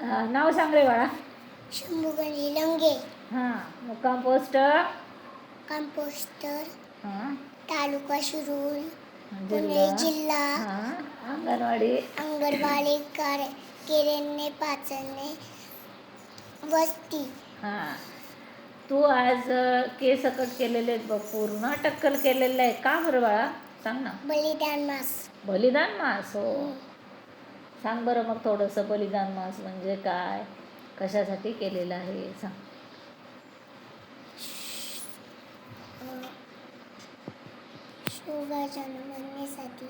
नाव सांग रे बाळा. शंभूगणी लंगे. हां. मुक्काम पोस्ट कंपोस्टर हां तालुका शिरूर पुणे जिल्हा जिल्हा. हां अंगणवाडी अंगणवाडी केरेने पाचने वस्ती. हां. तू आज केस कट केलेले आहेत बघ, पूर्ण टक्कल केलेलं आहे. का बरं बाळा सांग ना. बलिदान मास. बलिदान मास. हो, सांग बरं मग थोडंसं बलिदान मास म्हणजे काय, कशासाठी केलेलं आहे सांग. शिवबा जन्मण्यासाठी.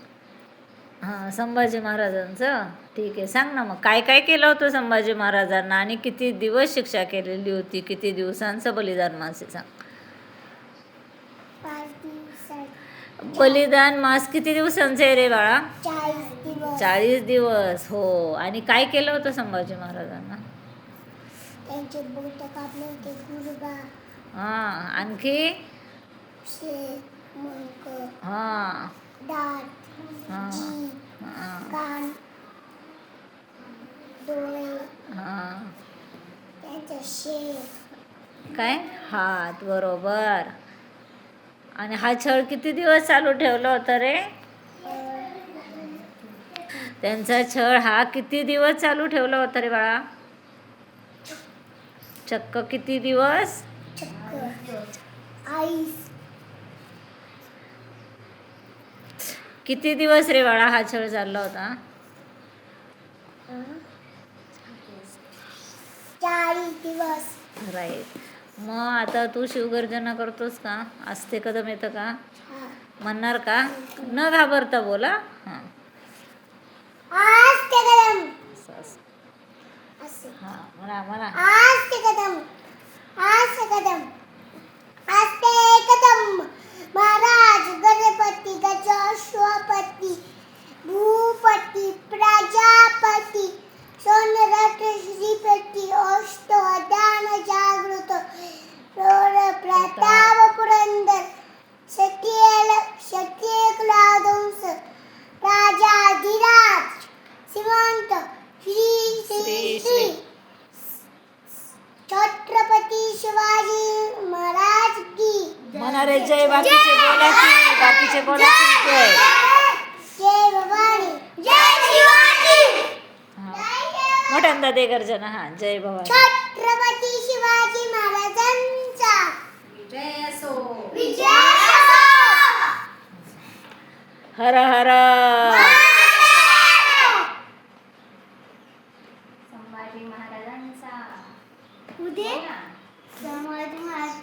हां, संभाजी महाराजांचं. ठीक आहे, सांग ना मग काय काय केलं होतं संभाजी महाराजांना आणि किती दिवस शिक्षा केलेली होती, किती दिवसांचं बलिदान मास आहे सांग. 5 दिवसात. बलिदान मास किती दिवसांचं आहे रे बाळा. 40 दिवस. 40 दिवस. हो. आणि काय केलं होतं संभाजी महाराजांना. त्यांचे बोट कापले होते. गुडघा. हां. आणखी मुंडक. हां दात. हां जीभ. हां कान. डोळे. हां. त्यांचा शेर. काय हात. बरोबर. आणि हा छळ किती दिवस चालू ठेवला होता रे. त्यांचा छळ हा किती दिवस चालू ठेवला होता रे बाळा. चक्क किती दिवस. किती दिवस रे बाळा हा छळ चालला होता. 40 दिवस. राईट. मग आता तू शिवगर्जना करतोस का. आस्ते कदम येतं का म्हणणार का. न घाबरता बोला. हां आस्ते कदम. हां म्हणा म्हणा. आस्ते कदम. आस्ते कदम. आस्ते कदम. महाराज गणपती गजाश्वपती भूपती प्रजापती सोनरथ श्रीपती अष्टवधान जागृत रोड प्रताप पुरंदर शक्येकलादंस राजाधिराज श्रीमंत श्री श्री श्री छत्रपती शिवाजी महाराज की म्हणा रे जय. बाकीचे बोलायची. बाकीचे बोलायची. जय. जय भवानी. जय शिवाजी. मोठ्यांदा दे गर्जना. हां जय भवानी. छत्रपती शिवाजी महाराजांचा जय असो. विजय असो. हर हर. संभाजी महाराजांचा. उदे. संभाजी महाराज